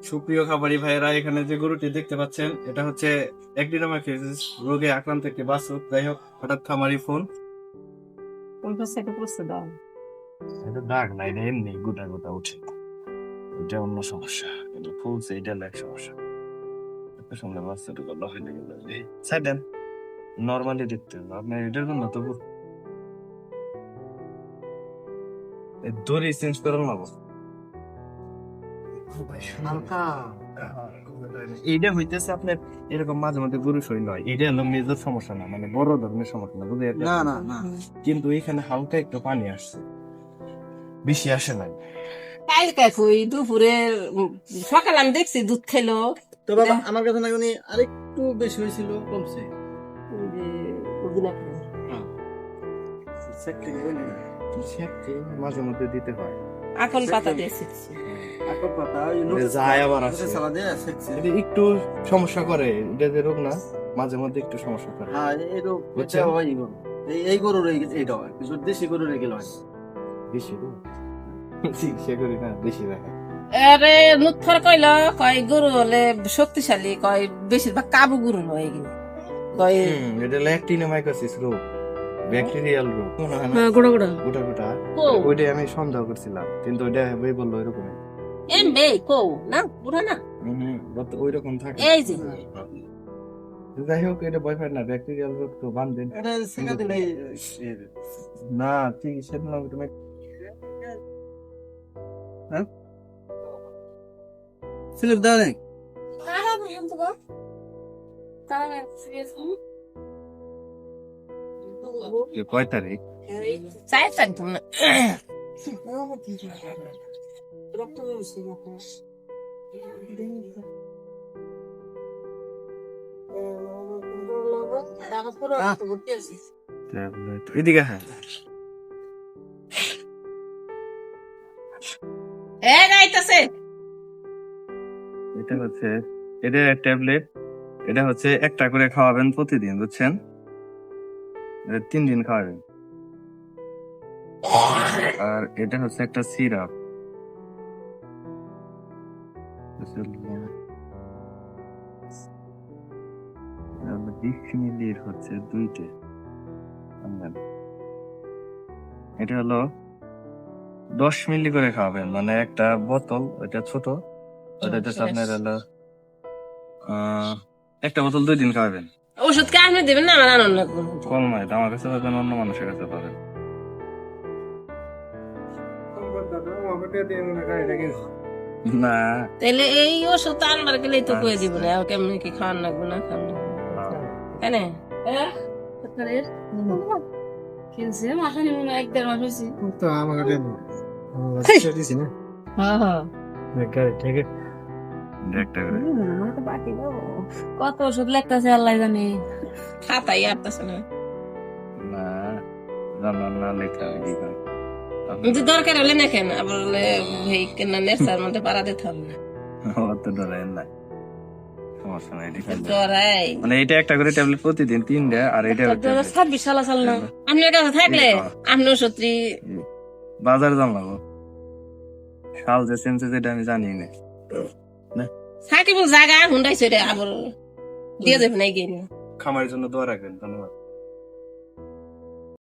সুপ্রিয় খামারি ভাইয়েরা, এখানে যে গরুটি দেখতে পাচ্ছেন এটা হচ্ছে একডিনোমাইকোসিস রোগে আক্রান্ত একটি বাছুর। যাই হোক, হঠাৎ খামারি ফোন। কোন পাশে একটা প্রশ্ন দাও। এটা দাগ নাই, এটা এমনি গোটা গোটা উঠে, এটা অন্য সমস্যা। কিন্তু ফুলছে, এটা এক সমস্যা। এত সুন্দর বাচ্চাটা গলা হয়ে গেল। সাইড দেন, নর্মালি দেখতে হবে আপনার। এটার জন্য তো দড়ি চেঞ্জ করে নেবো। এইটা হইতেছে আপনার এরকম মাঝে মধ্যে গরু শরীর নয়, এটা হলো মেজর সমস্যা না, মানে বড় ধরনের সমস্যা না, বুঝে না না না, কিন্তু এখানে হালকা একটু পানি আসছে, বেশি আসে নাই। কালকে কই দুপুরে সকালে আমি দেখছি দুধ খেলো। তো বাবা আমার কাছে না উনি আরেকটু বেশি হয়েছিল, কমছে। ওই যে ওগুলা খেলো। মাঝে মধ্যে দিতে হয়। আকল পাতা দিয়েছি। আকর পাতা যায় আবার আসে। সালাদে সেকছে। এটা একটু সমস্যা করে, এটা যে রোগ না, মাঝে মধ্যে একটু সমস্যা করে। হ্যাঁ, এই তো বুঝছেন? এটা হয় গরু। এই গরুর এইটা হয়, কিছু দেশি গরুর এগুলো হয়। বেশি রোগ চিকিৎসা করি না, বেশি দেখা। আরে নুৎফর কইল কয় গরু হলে শক্তিশালী, কয় বেশিরভাগ কাবু গরু নয় এগুলো। কয় এটা ল্যাকটিনোমাইকোসিস রোগ, ব্যাকটেরিয়াল রোগ। গোড়া গোড়া গোটা গোটা, কো ওইটাই আমি সন্দেহ করছিলাম, কিন্তু ওইটা বই বললো এরকম। এম বে কো না পুরা না ওই রকম থাকে। এই যে যাই হোক, এটা ভয় পায় না, ব্যাকটেরিয়াল রোগ তো বান্ধেন এটা সেকা দিলে না। চিকিৎসা না, তুমি সিলিপ দাও নেই। কয় তারিখ? চাই থাকতো না এদিকে হ্যাঁ, এ যাইতাছে এটা হচ্ছে, এটা ট্যাবলেট। এটা হচ্ছে একটা করে খাওয়াবেন প্রতিদিন, বুঝছেন? এটা 3 দিন খাওয়াবেন। আর এটা হচ্ছে একটা সিরাপ, 20 মিলির হচ্ছে 2টে। এটা হলো 10 মিলি করে খাওয়াবেন, মানে একটা বোতল, এটা ছোট, ওটা হচ্ছে আপনার হলো একটা বোতল 2 দিন খাওয়াবেন। ওষুধ কে আপনি দেবেন না আমার আনন্দ লাগবে কম নয়, এটা আমার কাছে পাবেন, অন্য মানুষের কাছে পাবেন। না, তাহলে এই ওষুধ আনবার গেলেই তো কয়ে দিব না কেমনি কি খাওয়ান লাগবে না খাওয়ান কেন কিনছে মাসানি মনে হয় 1-1.5 মাস হয়েছে তো আমাকে দিছি না। হ্যাঁ হ্যাঁ একটা করে। কত ওষুধ লাগতেছে আল্লাহ জানে, খাতাই আসতেছে না। না, জানার না লেখা কি করে? কিন্তু দরকার হলে না কেন আবার বলে এই কেনা নেশার মধ্যে পাড়া দিতে হবে না অত ডরায়েন না, সমস্যা নাই, এটা খাইলে। ডরাই মানে এটা একটা করে ট্যাবলেট প্রতিদিন 3টে, আর এটা 2026 সাল চাল না আপনার কাছে থাকলে আপনি ওষুধ বাজার জানলাম শাল যে সেন্সে, যেটা আমি জানি না। সাকিবুল জায়গা হুন্ডাইছে রে আবার দিয়ে দেবেন এই গেম খামারের জন্য দোয়া রাখবেন, ধন্যবাদ।